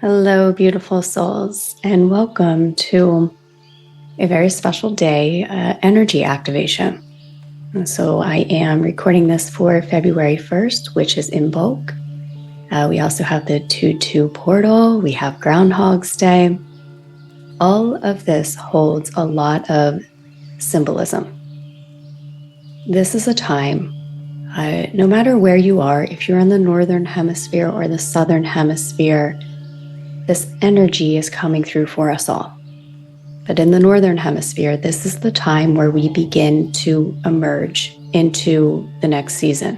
Hello, beautiful souls, and welcome to a very special day, energy activation. And so I am recording this for February 1st, which is Imbolc. We also have the 2-2 portal. We have Groundhog's Day. All of this holds a lot of symbolism. This is a time, no matter where you are, if you're in the Northern Hemisphere or the Southern Hemisphere, this energy is coming through for us all. But in the Northern Hemisphere, this is the time where we begin to emerge into the next season.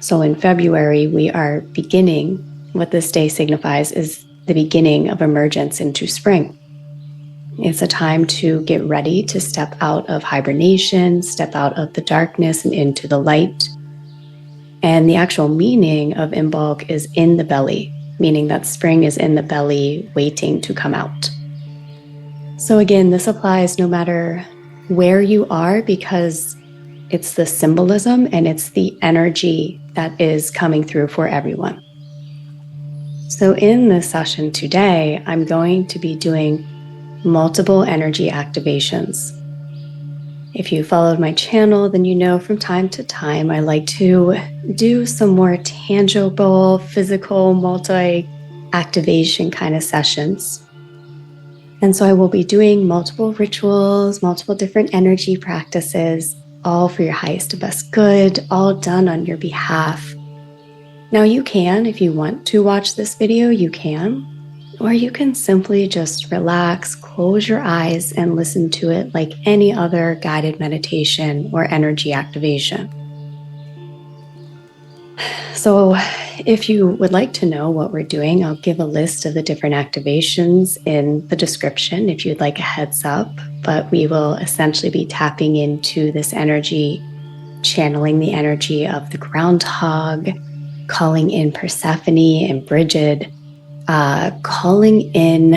So in February, we are beginning, what this day signifies is the beginning of emergence into spring. It's a time to get ready to step out of hibernation, step out of the darkness and into the light. And the actual meaning of Imbolc is in the belly, meaning that spring is in the belly waiting to come out. So again, this applies no matter where you are because it's the symbolism and it's the energy that is coming through for everyone. So in this session today, I'm going to be doing multiple energy activations. If you followed my channel, then you know from time to time I like to do some more tangible, physical, multi-activation kind of sessions. And so I will be doing multiple rituals, multiple different energy practices, all for your highest and best good, all done on your behalf. Now you can, if you want to watch this video, you can. Or you can simply just relax, close your eyes, and listen to it like any other guided meditation or energy activation. So if you would like to know what we're doing, I'll give a list of the different activations in the description if you'd like a heads up. But we will essentially be tapping into this energy, channeling the energy of the Groundhog, calling in Persephone and Brigid, calling in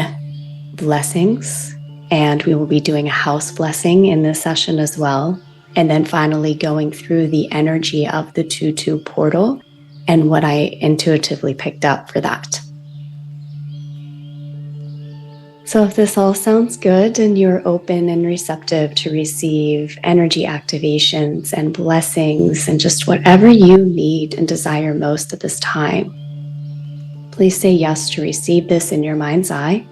blessings, and we will be doing a house blessing in this session as well. And then finally going through the energy of the 2-2 portal and what I intuitively picked up for that. So if this all sounds good and you're open and receptive to receive energy activations and blessings and just whatever you need and desire most at this time, please say yes to receive this in your mind's eye.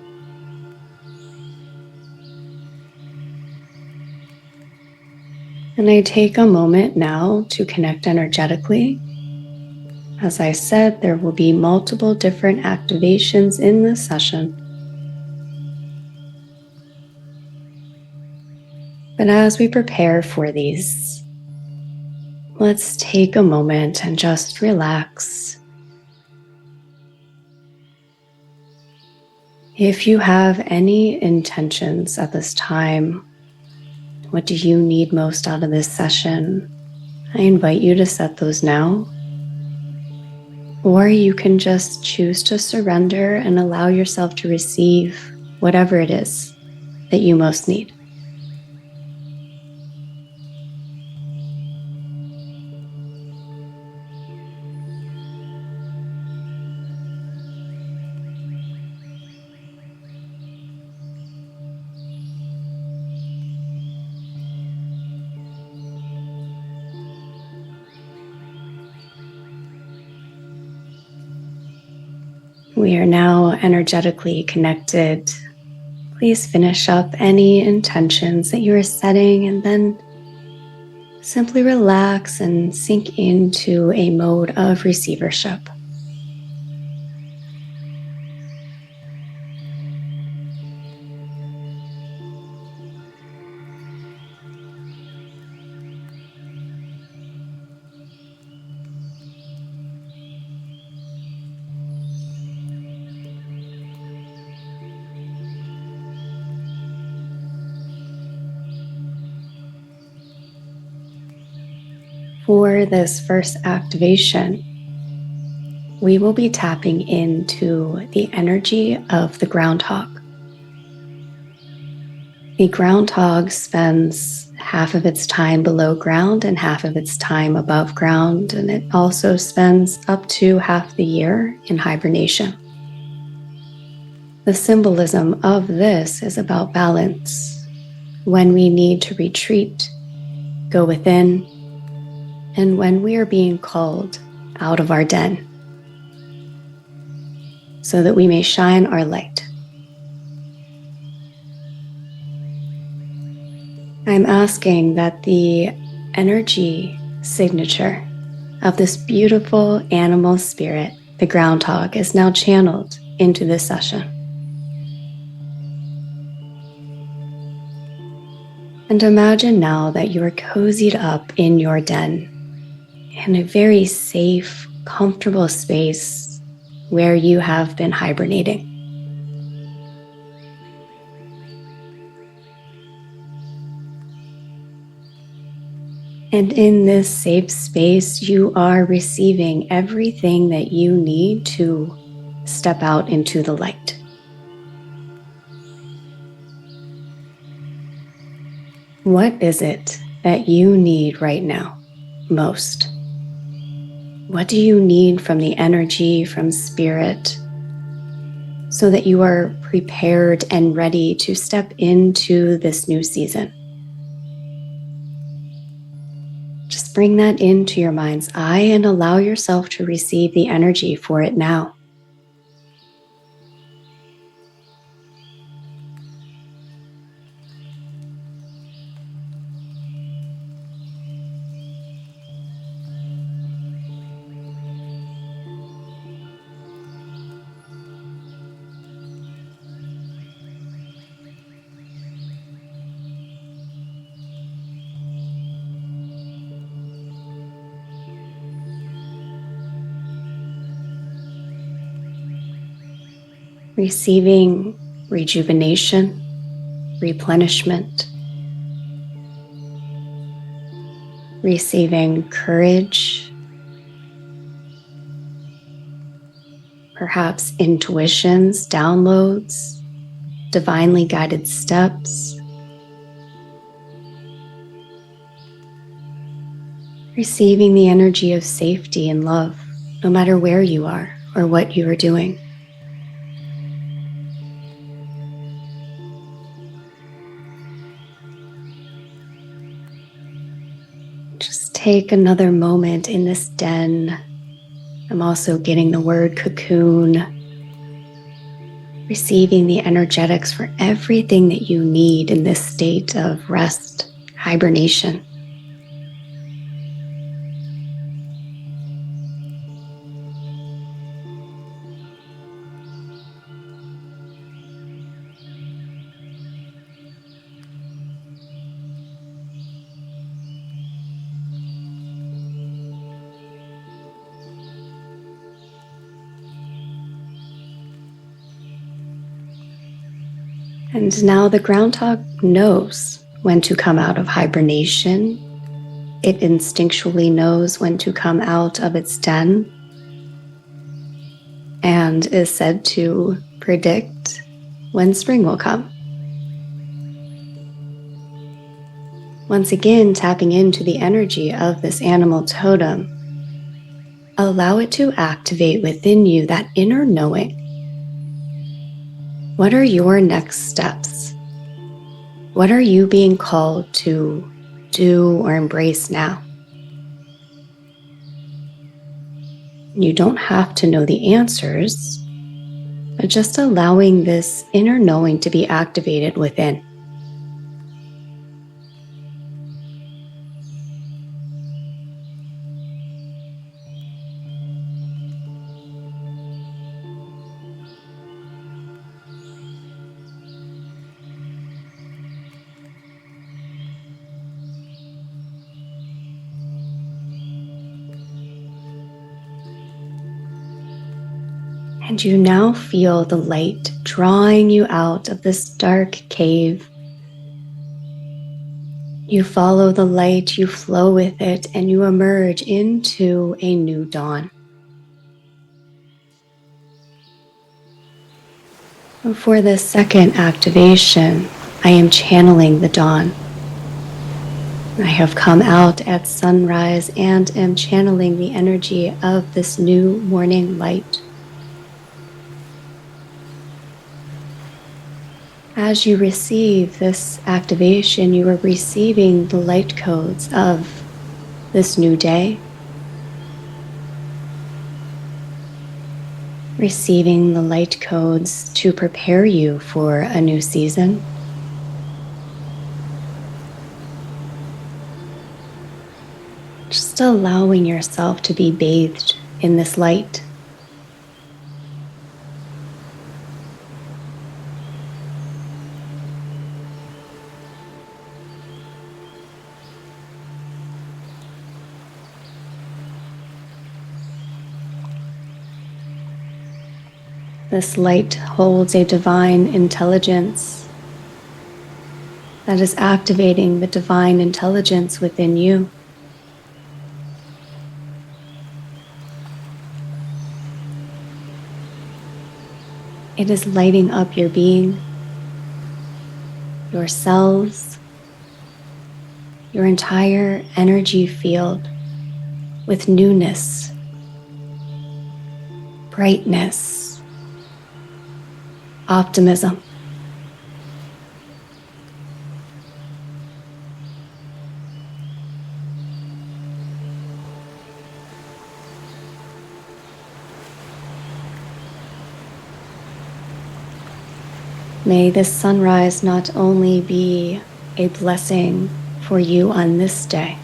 And I take a moment now to connect energetically. As I said, there will be multiple different activations in this session. But as we prepare for these, let's take a moment and just relax. If you have any intentions at this time, what do you need most out of this session? I invite you to set those now. Or you can just choose to surrender and allow yourself to receive whatever it is that you most need. We are now energetically connected. Please finish up any intentions that you are setting and then simply relax and sink into a mode of receivership. For this first activation, we will be tapping into the energy of the Groundhog. The Groundhog spends half of its time below ground and half of its time above ground, and it also spends up to half the year in hibernation. The symbolism of this is about balance. When we need to retreat, go within, and when we are being called out of our den, so that we may shine our light. I'm asking that the energy signature of this beautiful animal spirit, the groundhog, is now channeled into this session. And imagine now that you are cozied up in your den, in a very safe, comfortable space where you have been hibernating. And in this safe space, you are receiving everything that you need to step out into the light. What is it that you need right now most? What do you need from the energy, from spirit, so that you are prepared and ready to step into this new season? Just bring that into your mind's eye and allow yourself to receive the energy for it now. Receiving rejuvenation, replenishment, receiving courage, perhaps intuitions, downloads, divinely guided steps, receiving the energy of safety and love, no matter where you are or what you are doing. Just take another moment in this den. I'm also getting the word cocoon, receiving the energetics for everything that you need in this state of rest, hibernation. And now the groundhog knows when to come out of hibernation. It instinctually knows when to come out of its den and is said to predict when spring will come. Once again, tapping into the energy of this animal totem, allow it to activate within you that inner knowing. What are your next steps? What are you being called to do or embrace now? You don't have to know the answers, but just allowing this inner knowing to be activated within. And you now feel the light drawing you out of this dark cave. You follow the light, you flow with it, and you emerge into a new dawn. And for this second activation, I am channeling the dawn. I have come out at sunrise and am channeling the energy of this new morning light. As you receive this activation, you are receiving the light codes of this new day, receiving the light codes to prepare you for a new season. Just allowing yourself to be bathed in this light. This light holds a divine intelligence that is activating the divine intelligence within you. It is lighting up your being, your cells, your entire energy field with newness, brightness, optimism. May this sunrise not only be a blessing for you on this day,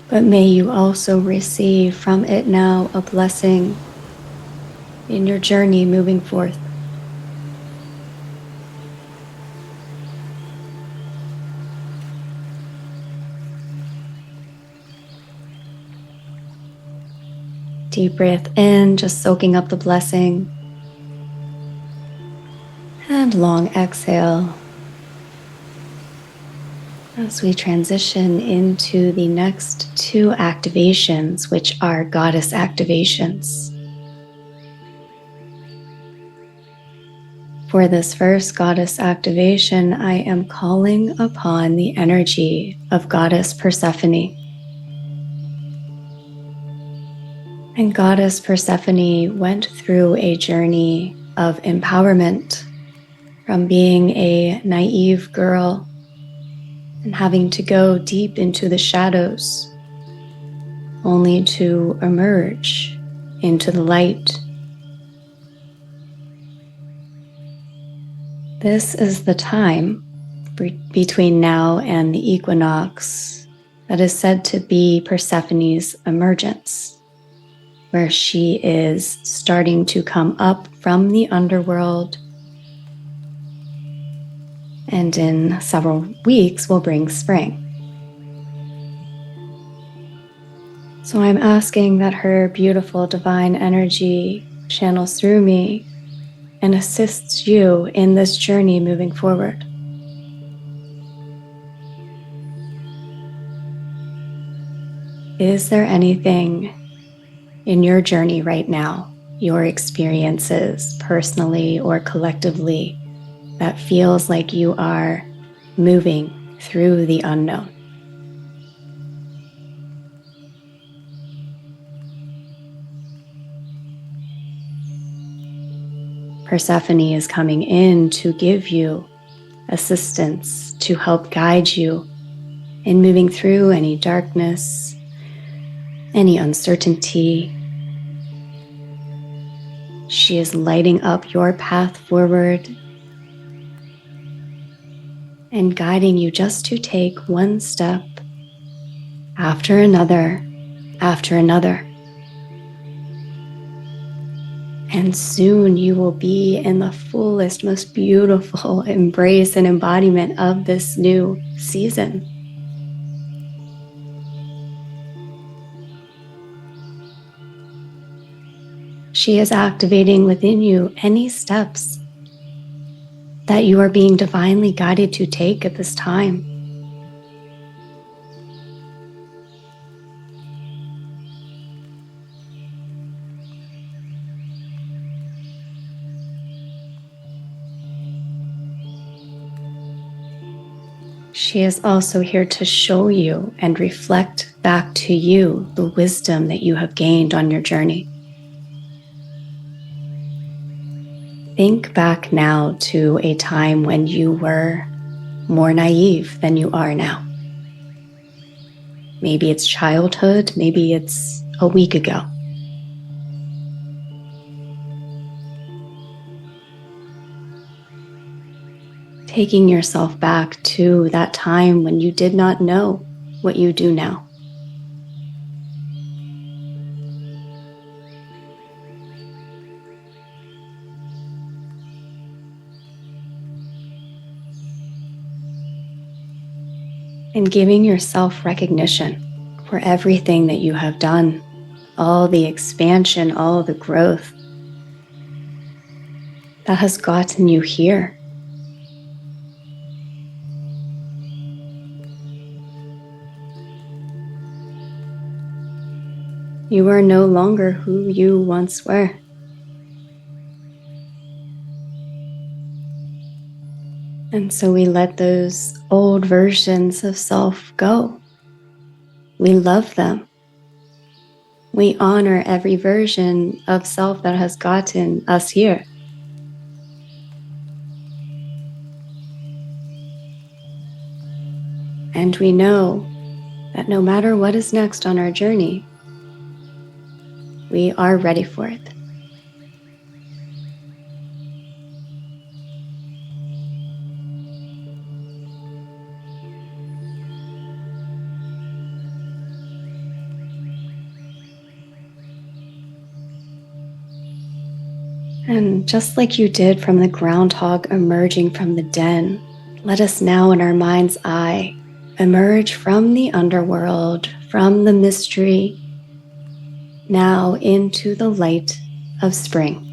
but may you also receive from it now a blessing in your journey moving forth. Deep breath in, just soaking up the blessing. And long exhale as we transition into the next two activations, which are goddess activations. For this first goddess activation, I am calling upon the energy of goddess Persephone. And goddess Persephone went through a journey of empowerment from being a naive girl and having to go deep into the shadows, only to emerge into the light. This is the time between now and the equinox that is said to be Persephone's emergence, where she is starting to come up from the underworld, and in several weeks will bring spring. So I'm asking that her beautiful divine energy channels through me and assists you in this journey moving forward. Is there anything in your journey right now, your experiences personally or collectively, that feels like you are moving through the unknown? Persephone is coming in to give you assistance, to help guide you in moving through any darkness, any uncertainty. She is lighting up your path forward and guiding you just to take one step after another, after another. And soon you will be in the fullest, most beautiful embrace and embodiment of this new season. She is activating within you any steps that you are being divinely guided to take at this time. She is also here to show you and reflect back to you the wisdom that you have gained on your journey. Think back now to a time when you were more naive than you are now. Maybe it's childhood, maybe it's a week ago. Taking yourself back to that time when you did not know what you do now. And giving yourself recognition for everything that you have done, all the expansion, all the growth that has gotten you here. You are no longer who you once were. And so we let those old versions of self go. We love them. We honor every version of self that has gotten us here. And we know that no matter what is next on our journey, we are ready for it. And just like you did from the groundhog emerging from the den, let us now in our mind's eye emerge from the underworld, from the mystery, now into the light of spring.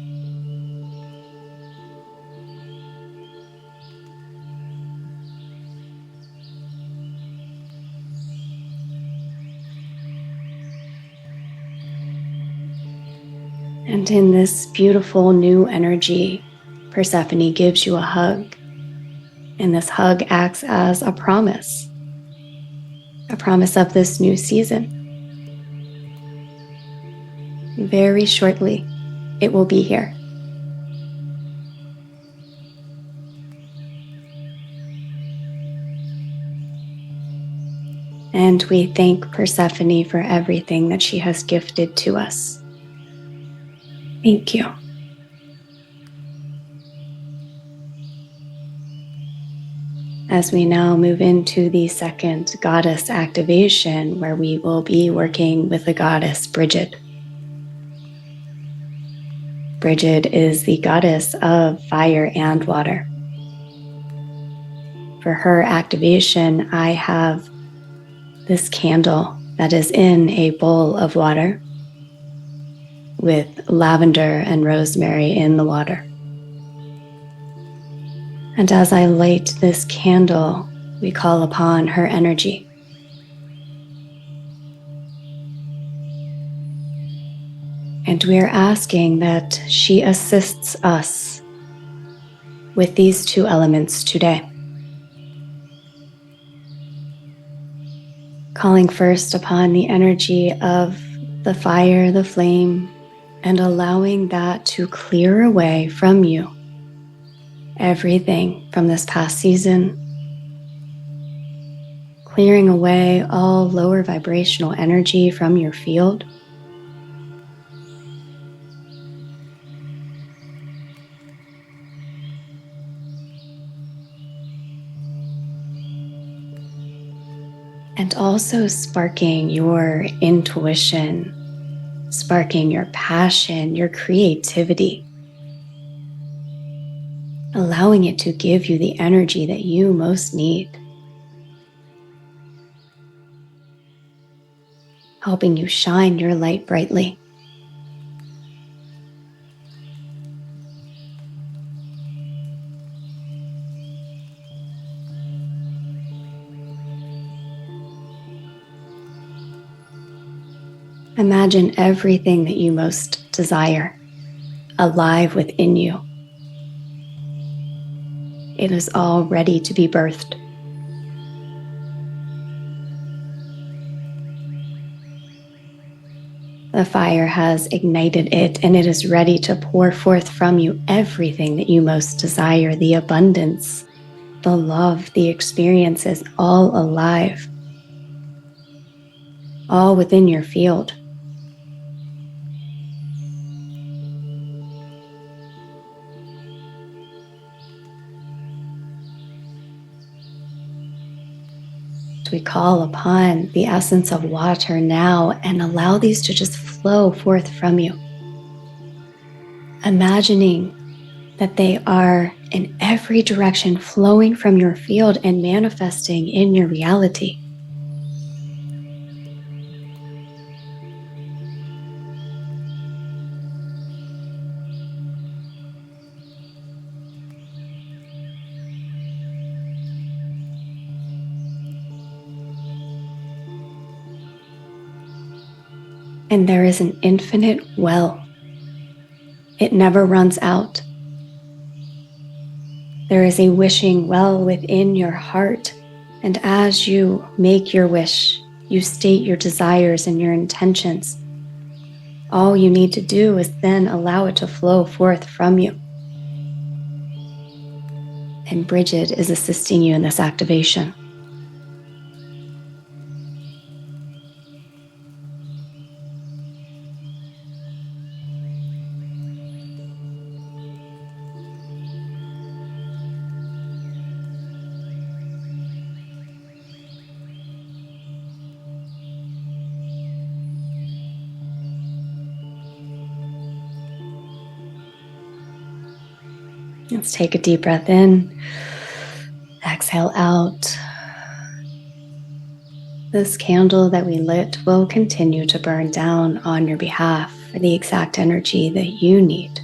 And in this beautiful new energy, Persephone gives you a hug. And this hug acts as a promise of this new season. Very shortly, it will be here. And we thank Persephone for everything that she has gifted to us. Thank you. As we now move into the second goddess activation, where we will be working with the goddess Brigid. Brigid is the goddess of fire and water. For her activation, I have this candle that is in a bowl of water with lavender and rosemary in the water. And as I light this candle, we call upon her energy. And we are asking that she assists us with these two elements today. Calling first upon the energy of the fire, the flame, and allowing that to clear away from you everything from this past season, clearing away all lower vibrational energy from your field. And also sparking your intuition, sparking your passion, your creativity, allowing it to give you the energy that you most need, helping you shine your light brightly. Imagine everything that you most desire alive within you. It is all ready to be birthed. The fire has ignited it, and it is ready to pour forth from you everything that you most desire, the abundance, the love, the experiences, all alive, all within your field. We call upon the essence of water now and allow these to just flow forth from you. Imagining that they are in every direction flowing from your field and manifesting in your reality. And there is an infinite well. It never runs out. There is a wishing well within your heart. And as you make your wish, you state your desires and your intentions. All you need to do is then allow it to flow forth from you. And Brigid is assisting you in this activation. Let's take a deep breath in, exhale out. This candle that we lit will continue to burn down on your behalf for the exact energy that you need.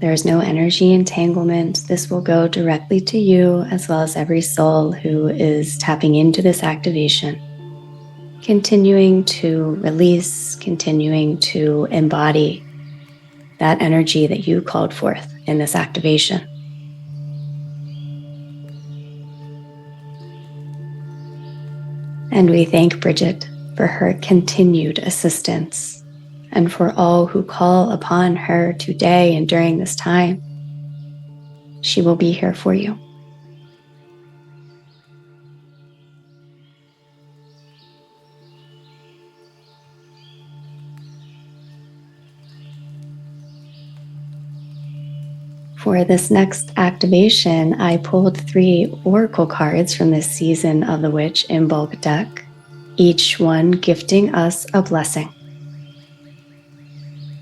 There is no energy entanglement. This will go directly to you as well as every soul who is tapping into this activation, continuing to release, continuing to embody that energy that you called forth in this activation. And we thank Brigid for her continued assistance and for all who call upon her today and during this time. She will be here for you. For this next activation, I pulled 3 oracle cards from this season of the Witch Imbolc deck, each one gifting us a blessing.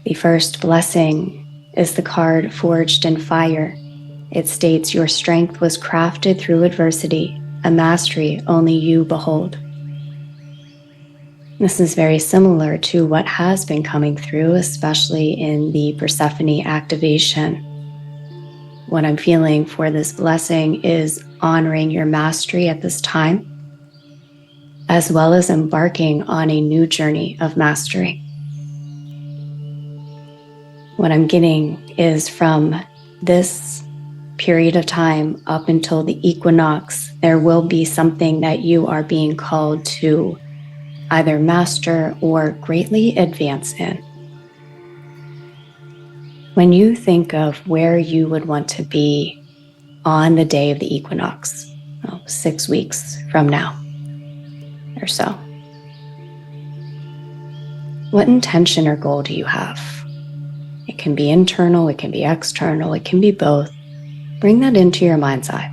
The first blessing is the card Forged in Fire. It states, "Your strength was crafted through adversity, a mastery only you behold." This is very similar to what has been coming through, especially in the Persephone Activation. What I'm feeling for this blessing is honoring your mastery at this time, as well as embarking on a new journey of mastery. What I'm getting is from this period of time up until the equinox, there will be something that you are being called to either master or greatly advance in. When you think of where you would want to be on the day of the equinox, 6 weeks from now or so, what intention or goal do you have? It can be internal, it can be external, it can be both. Bring that into your mind's eye.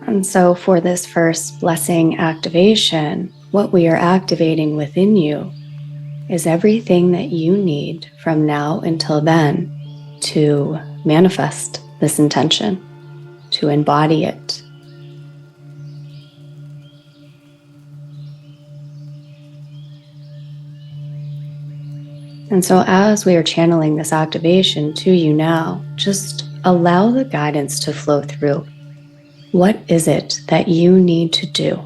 And so for this first blessing activation, what we are activating within you is everything that you need from now until then to manifest this intention, to embody it. And so as we are channeling this activation to you now, just allow the guidance to flow through. What is it that you need to do?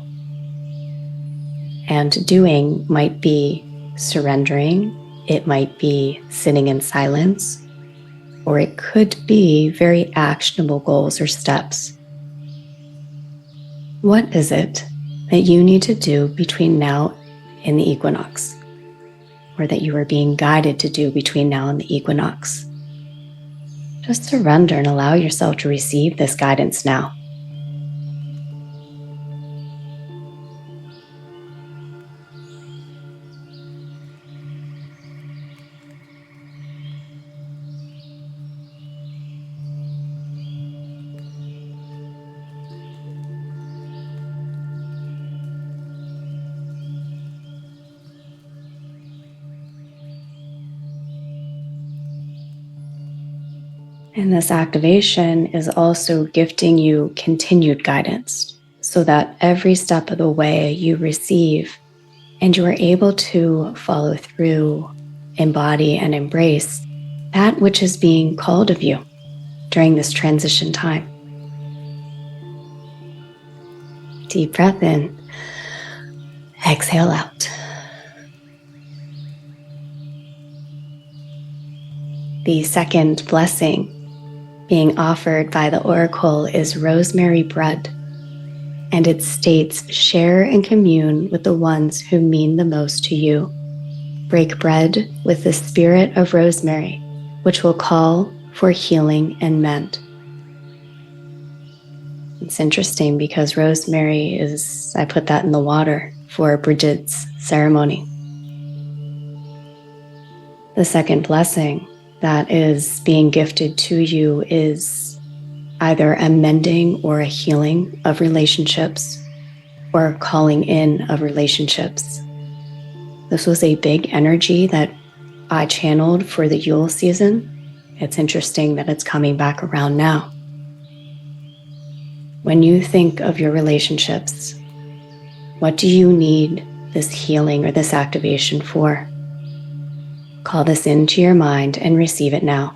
And doing might be surrendering, it might be sitting in silence, or it could be very actionable goals or steps. What is it that you need to do between now and the equinox, or that you are being guided to do between now and the equinox? Just surrender and allow yourself to receive this guidance now. And this activation is also gifting you continued guidance so that every step of the way you receive and you are able to follow through, embody, and embrace that which is being called of you during this transition time. Deep breath in, exhale out. The second blessing being offered by the oracle is rosemary bread, and it states, share and commune with the ones who mean the most to you. Break bread with the spirit of rosemary, which will call for healing and mend. It's interesting because rosemary is, I put that in the water for Brigid's ceremony. The second blessing that is being gifted to you is either a mending or a healing of relationships or a calling in of relationships. This was a big energy that I channeled for the Yule season. It's interesting that it's coming back around now. When you think of your relationships, what do you need this healing or this activation for? Call this into your mind and receive it now.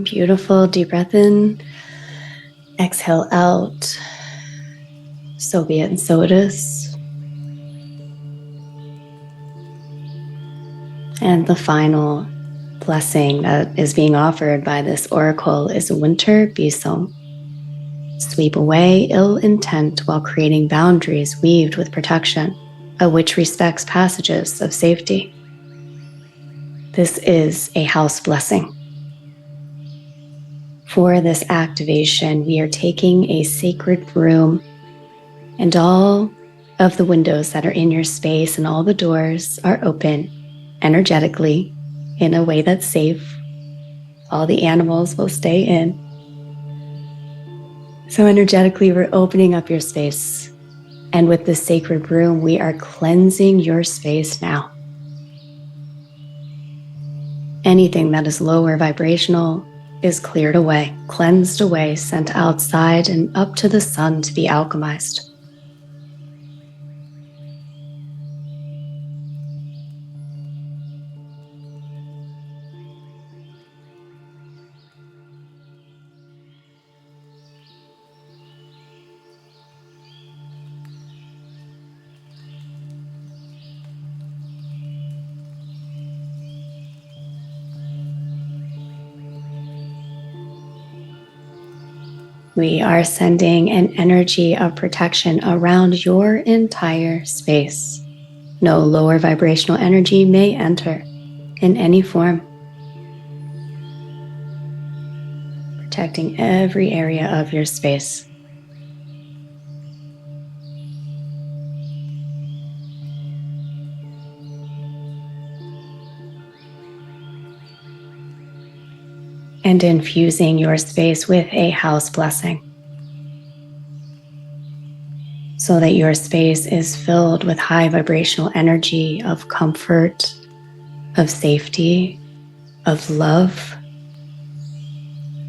Beautiful, deep breath in, exhale out, so be it and so it is. And the final blessing that is being offered by this oracle is winter besom. Sweep away ill intent while creating boundaries weaved with protection, a which respects passages of safety. This is a house blessing. For this activation, we are taking a sacred broom, and all of the windows that are in your space and all the doors are open energetically in a way that's safe. All the animals will stay in. So energetically, we're opening up your space. And with this sacred broom, we are cleansing your space now. Anything that is lower vibrational is cleared away, cleansed away, sent outside and up to the sun to be alchemized. We are sending an energy of protection around your entire space. No lower vibrational energy may enter in any form. Protecting every area of your space. And infusing your space with a house blessing. so that your space is filled with high vibrational energy of comfort, of safety, of love,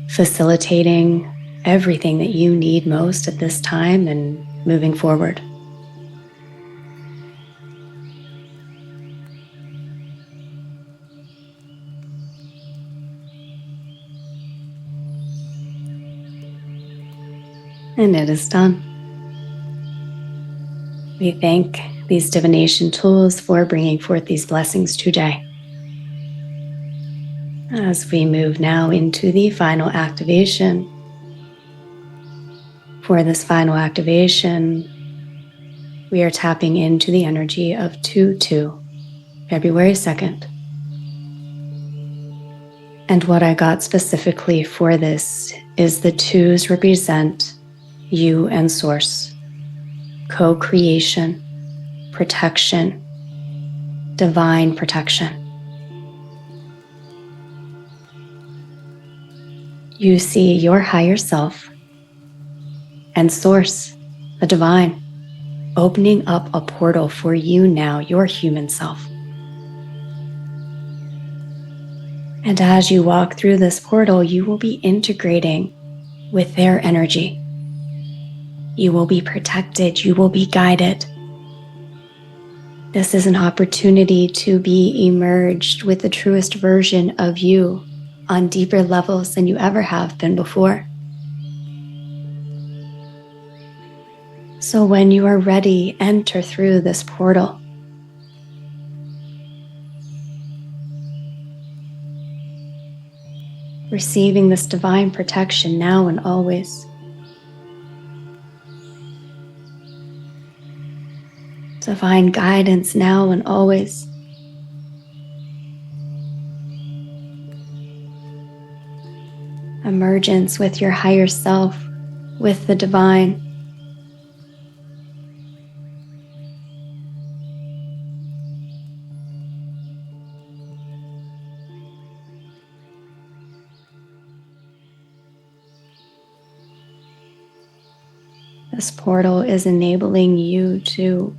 facilitating everything that you need most at this time and moving forward. And it is done. We thank these divination tools for bringing forth these blessings today. As we move now into the final activation, for this final activation, we are tapping into the energy of 2/2, February 2nd. And what I got specifically for this is the twos represent you and Source, co-creation, protection, divine protection. You see your higher self and Source, the divine, opening up a portal for you now, your human self. And as you walk through this portal, you will be integrating with their energy. You will be protected, you will be guided. This is an opportunity to be emerged with the truest version of you on deeper levels than you ever have been before. So when you are ready, enter through this portal. Receiving this divine protection now and always. Divine guidance now and always. Emergence with your higher self, with the divine. This portal is enabling you to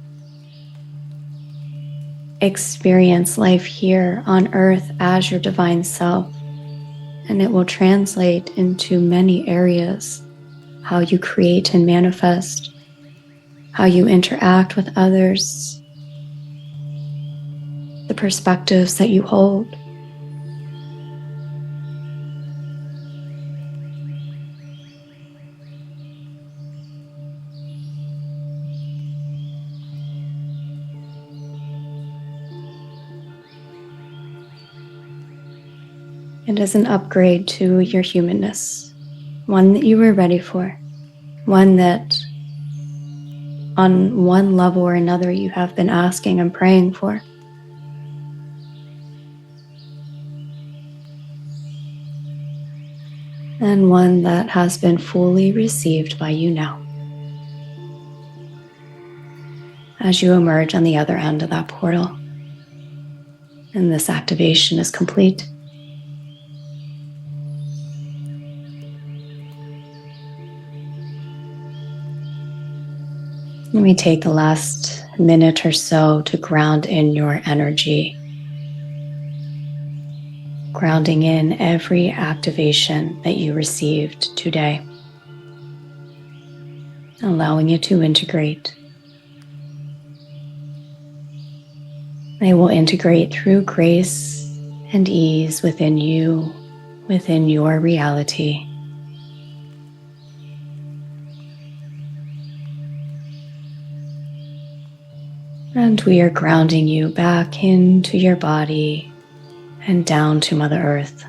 experience life here on earth as your divine self, and it will translate into many areas: how you create and manifest, how you interact with others, the perspectives that you hold. It is an upgrade to your humanness, one that you were ready for, one that on one level or another you have been asking and praying for. And one that has been fully received by you now. As you emerge on the other end of that portal, and this activation is complete. Let me take the last minute or so to ground in your energy, grounding in every activation that you received today, allowing it to integrate. They will integrate through grace and ease within you, within your reality. And we are grounding you back into your body and down to Mother Earth.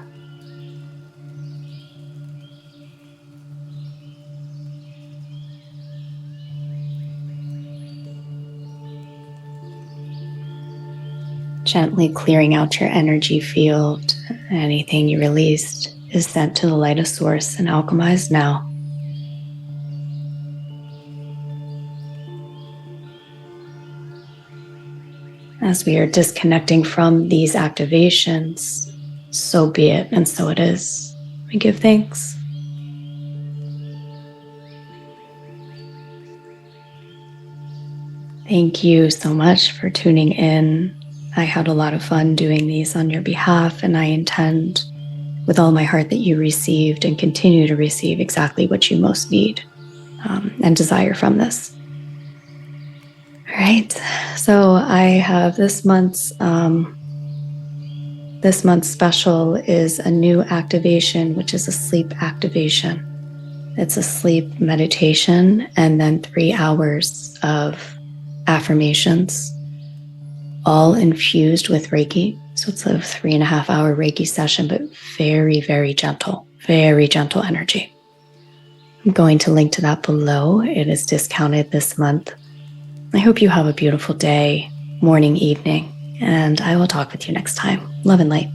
Gently clearing out your energy field. Anything you released is sent to the light of Source and alchemized now. As we are disconnecting from these activations, so be it, and so it is. We give thanks. Thank you so much for tuning in. I had a lot of fun doing these on your behalf, and I intend with all my heart that you received and continue to receive exactly what you most need and desire from this. All right, so I have this month's special is a new activation, which is a sleep activation. It's a sleep meditation and then 3 hours of affirmations, all infused with Reiki. So it's a 3.5 hour Reiki session, but very, very gentle energy. I'm going to link to that below. It is discounted this month. I hope you have a beautiful day, morning, evening, and I will talk with you next time. Love and light.